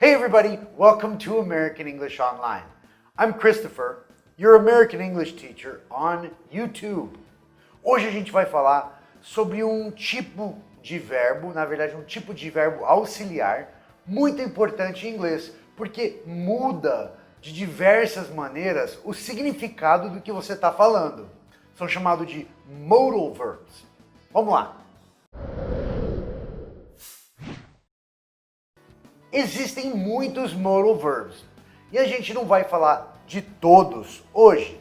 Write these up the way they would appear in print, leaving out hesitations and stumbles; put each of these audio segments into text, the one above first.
Hey everybody, welcome to American English Online. I'm Christopher, your American English teacher on YouTube. Hoje a gente vai falar sobre um tipo de verbo, na verdade um tipo de verbo auxiliar, muito importante em inglês, porque muda de diversas maneiras o significado do que você está falando. São chamados de modal verbs. Vamos lá. Existem muitos modal verbs e a gente não vai falar de todos hoje,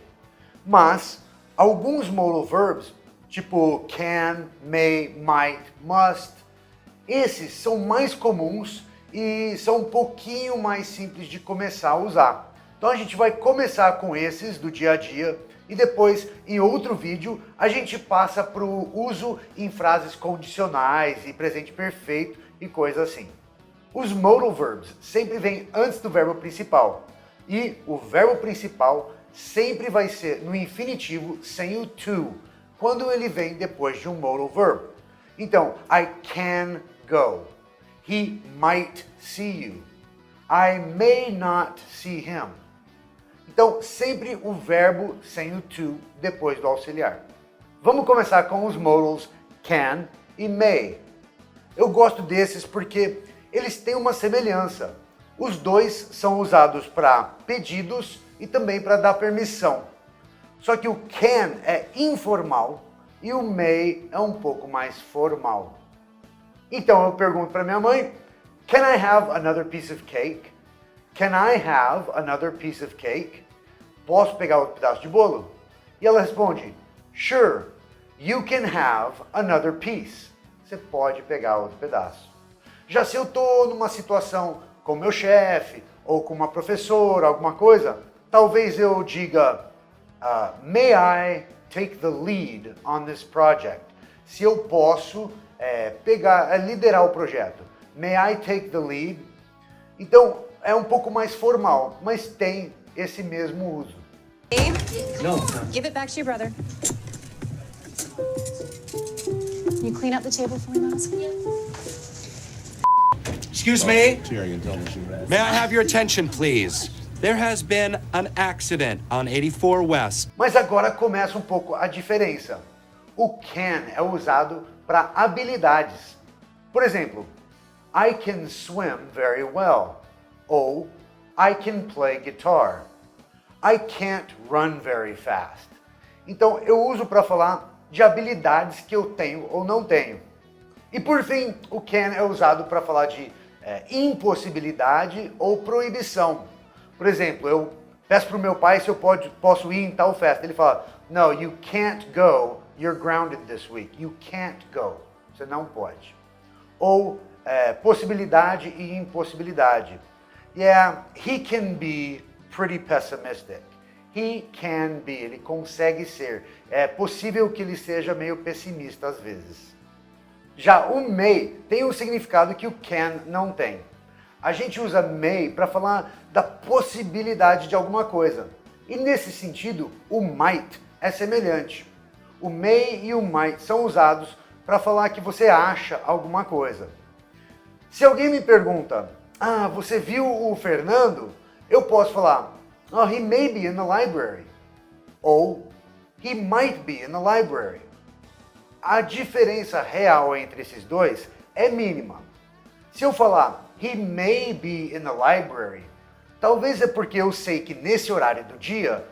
mas alguns modal verbs, tipo can, may, might, must, esses são mais comuns e são um pouquinho mais simples de começar a usar. Então a gente vai começar com esses do dia a dia e depois, em outro vídeo, a gente passa para o uso em frases condicionais e presente perfeito e coisa assim. Os modal verbs sempre vêm antes do verbo principal e o verbo principal sempre vai ser no infinitivo sem o to, quando ele vem depois de um modal verb. Então, I can go. He might see you. I may not see him. Então, sempre o verbo sem o to depois do auxiliar. Vamos começar com os modals can e may. Eu gosto desses porque eles têm uma semelhança. Os dois são usados para pedidos e também para dar permissão. Só que o can é informal e o may é um pouco mais formal. Então eu pergunto para minha mãe, can I have another piece of cake? Can I have another piece of cake? Posso pegar outro pedaço de bolo? E ela responde, sure, you can have another piece. Você pode pegar outro pedaço. Já se eu estou numa situação com meu chefe ou com uma professora, alguma coisa, talvez eu diga, may I take the lead on this project? Se eu posso liderar o projeto. May I take the lead? Então, é um pouco mais formal, mas tem esse mesmo uso. Babe, no. Give it back to your brother. Can you clean up the table for me, Miles? Excuse me? May I have your attention, please? There has been an accident on 84 West. Mas agora começa um pouco a diferença. O can é usado para habilidades. Por exemplo, I can swim very well. Ou I can play guitar. I can't run very fast. Então eu uso para falar de habilidades que eu tenho ou não tenho. E por fim, o can é usado para falar de impossibilidade ou proibição. Por exemplo, eu peço para o meu pai se eu posso ir em tal festa. Ele fala, no, you can't go, you're grounded this week. You can't go. Você não pode. Ou possibilidade e impossibilidade. Yeah, he can be pretty pessimistic. He can be, ele consegue ser. É possível que ele seja meio pessimista às vezes. Já o may tem um significado que o can não tem. A gente usa may para falar da possibilidade de alguma coisa. E nesse sentido, o might é semelhante. O may e o might são usados para falar que você acha alguma coisa. Se alguém me pergunta, você viu o Fernando? Eu posso falar, oh, he may be in the library. Ou, he might be in the library. A diferença real entre esses dois é mínima. Se eu falar, he may be in the library, talvez é porque eu sei que nesse horário do dia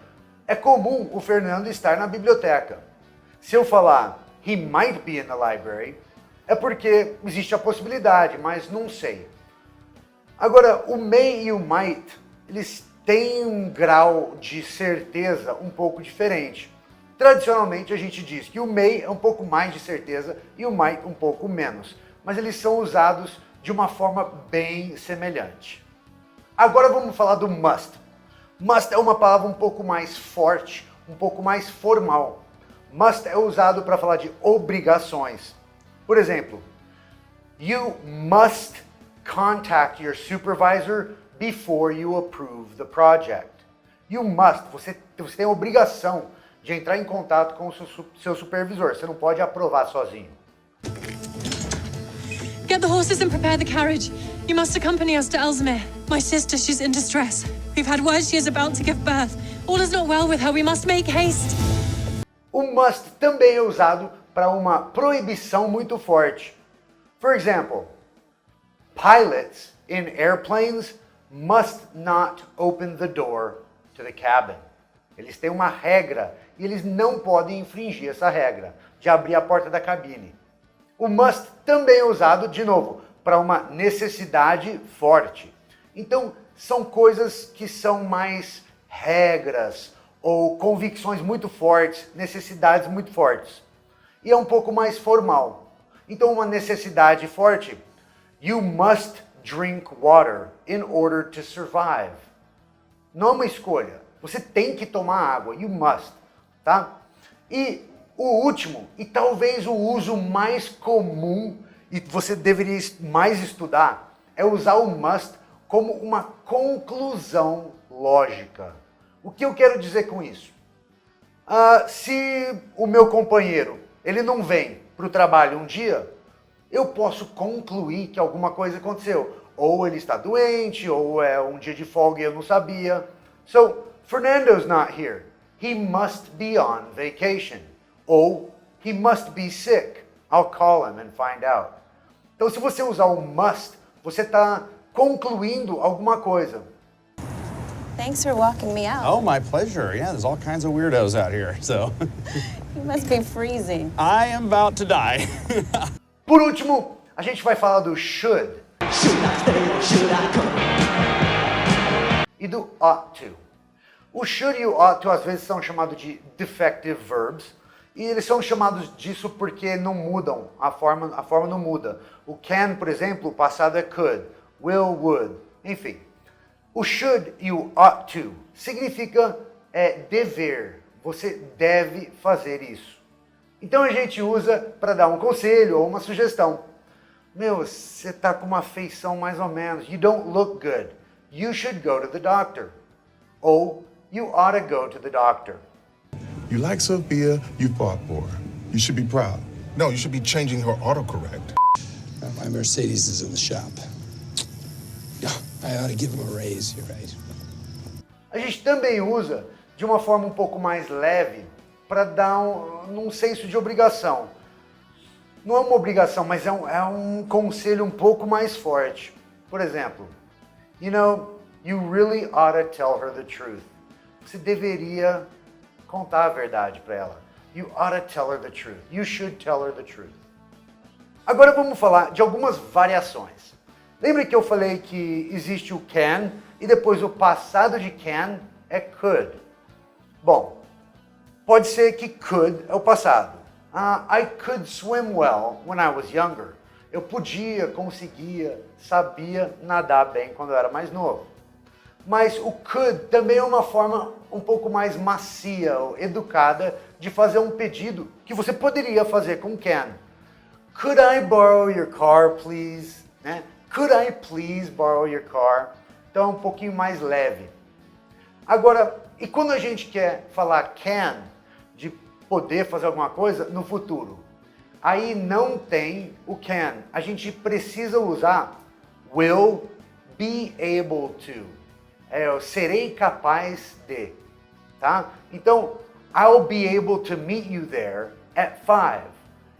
é comum o Fernando estar na biblioteca. Se eu falar, he might be in the library, é porque existe a possibilidade, mas não sei. Agora, o may e o might, eles têm um grau de certeza um pouco diferente. Tradicionalmente a gente diz que o may é um pouco mais de certeza e o might um pouco menos, mas eles são usados de uma forma bem semelhante. Agora vamos falar do must. Must é uma palavra um pouco mais forte, um pouco mais formal. Must é usado para falar de obrigações. Por exemplo, you must contact your supervisor before you approve the project. You must, você tem a obrigação de entrar em contato com o seu supervisor. Você não pode aprovar sozinho. Get the horses and prepare the carriage. You must accompany us to Ellesmere. My sister, she's in distress. We've had word she is about to give birth. All is not well with her. We must make haste. O must também é usado para uma proibição muito forte. For example, pilots in airplanes must not open the door to the cabin. Eles têm uma regra e eles não podem infringir essa regra de abrir a porta da cabine. O must também é usado, de novo, para uma necessidade forte. Então, são coisas que são mais regras ou convicções muito fortes, necessidades muito fortes. E é um pouco mais formal. Então, uma necessidade forte, you must drink water in order to survive. Não é uma escolha. Você tem que tomar água, you must, tá? E o último, e talvez o uso mais comum, e você deveria mais estudar, é usar o must como uma conclusão lógica. O que eu quero dizer com isso? Se o meu companheiro, ele não vem para o trabalho um dia, eu posso concluir que alguma coisa aconteceu. Ou ele está doente, ou é um dia de folga e eu não sabia. So, Fernando's not here. He must be on vacation. Ou, he must be sick. I'll call him and find out. Então, se você usar o must, você está concluindo alguma coisa. Thanks for walking me out. Oh, my pleasure. Yeah, there's all kinds of weirdos out here, so. You must be freezing. I am about to die. Por último, a gente vai falar do should. E do ought to. O should e o ought to às vezes são chamados de defective verbs. E eles são chamados disso porque não mudam, a forma não muda. O can, por exemplo, o passado é could, will, would, enfim. O should e o ought to significa dever, você deve fazer isso. Então a gente usa para dar um conselho ou uma sugestão. Meu, você tá com uma feição mais ou menos, you don't look good, you should go to the doctor. Ou, you ought to go to the doctor. You like Sophia, you fought for her. You should be proud. No, you should be changing her autocorrect. My Mercedes is in the shop. I ought to give him a raise, you're right. A gente também usa de uma forma um pouco mais leve para dar um senso de obrigação. Não é uma obrigação, mas é um conselho um pouco mais forte. Por exemplo, you know, you really ought to tell her the truth. Você deveria contar a verdade para ela. You ought to tell her the truth. You should tell her the truth. Agora vamos falar de algumas variações. Lembra que eu falei que existe o can e depois o passado de can é could. Bom, pode ser que could é o passado. I could swim well when I was younger. Eu podia, conseguia, sabia nadar bem quando eu era mais novo. Mas o could também é uma forma um pouco mais macia ou educada de fazer um pedido que você poderia fazer com can. Could I borrow your car, please? Né? Could I please borrow your car? Então é um pouquinho mais leve. Agora, e quando a gente quer falar can, de poder fazer alguma coisa no futuro, aí não tem o can. A gente precisa usar will be able to. Eu serei capaz de, tá? Então, I'll be able to meet you there at 5.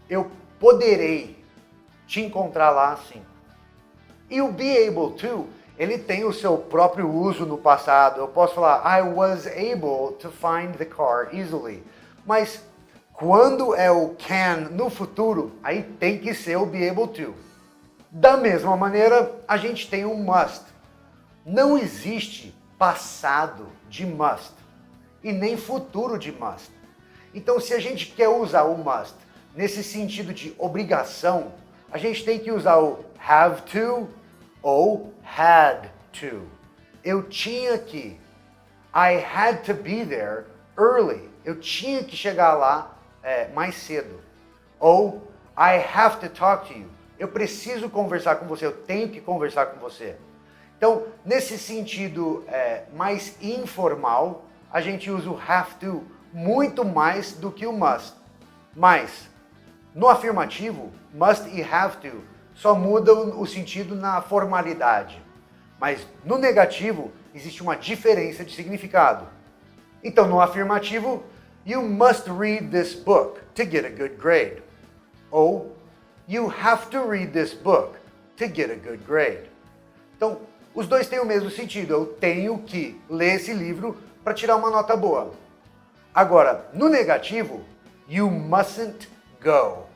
Eu poderei te encontrar lá assim. E o be able to, ele tem o seu próprio uso no passado. Eu posso falar, I was able to find the car easily. Mas quando é o can no futuro, aí tem que ser o be able to. Da mesma maneira, a gente tem o must. Não existe passado de must e nem futuro de must. Então, se a gente quer usar o must nesse sentido de obrigação, a gente tem que usar o have to ou had to. Eu tinha que. I had to be there early. Eu tinha que chegar lá mais cedo. Ou I have to talk to you. Eu preciso conversar com você. Eu tenho que conversar com você. Então, nesse sentido mais informal, a gente usa o have to muito mais do que o must. Mas, no afirmativo, must e have to só mudam o sentido na formalidade. Mas no negativo existe uma diferença de significado. Então no afirmativo, you must read this book to get a good grade. Ou you have to read this book to get a good grade. Então, os dois têm o mesmo sentido. Eu tenho que ler esse livro para tirar uma nota boa. Agora, no negativo, you mustn't go.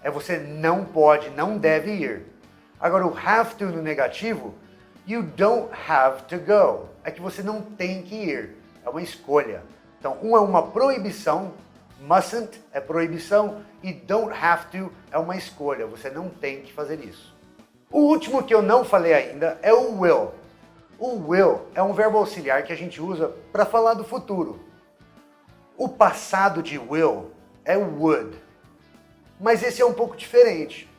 É você não pode, não deve ir. Agora, o have to no negativo, you don't have to go. É que você não tem que ir. É uma escolha. Então, um é uma proibição, mustn't é proibição e don't have to é uma escolha. Você não tem que fazer isso. O último que eu não falei ainda é o will. O will é um verbo auxiliar que a gente usa para falar do futuro. O passado de will é would. Mas esse é um pouco diferente,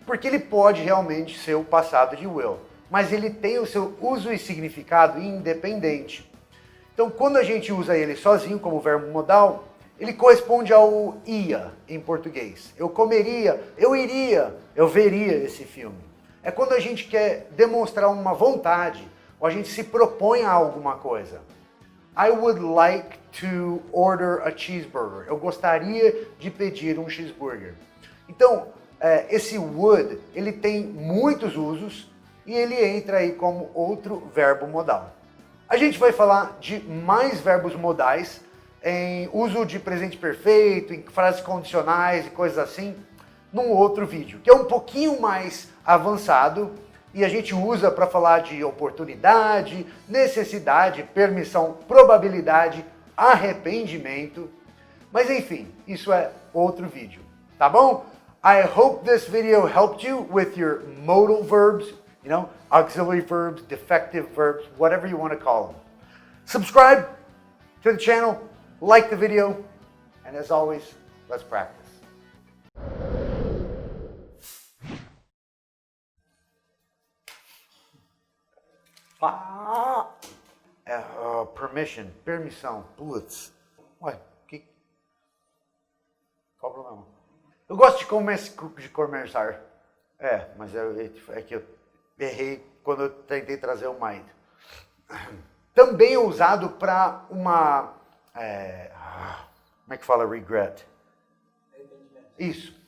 porque ele pode realmente ser o passado de will, mas ele tem o seu uso e significado independente. Então, quando a gente usa ele sozinho como verbo modal, ele corresponde ao ia em português. Eu comeria, eu iria, eu veria esse filme. É quando a gente quer demonstrar uma vontade, ou a gente se propõe a alguma coisa. I would like to order a cheeseburger. Eu gostaria de pedir um cheeseburger. Então, esse would, ele tem muitos usos e ele entra aí como outro verbo modal. A gente vai falar de mais verbos modais em uso de presente perfeito, em frases condicionais e coisas assim, num outro vídeo, que é um pouquinho mais avançado e a gente usa para falar de oportunidade, necessidade, permissão, probabilidade, arrependimento. Mas enfim, isso é outro vídeo, tá bom? I hope this video helped you with your modal verbs, you know, auxiliary verbs, defective verbs, whatever you want to call them. Subscribe to the channel, like the video, and as always, let's practice. Permission, permissão, putz. Ué, qual o problema? Eu gosto de conversar. Mas é que eu errei quando eu tentei trazer o mind. Também é usado para uma... como é que fala regret? Isso.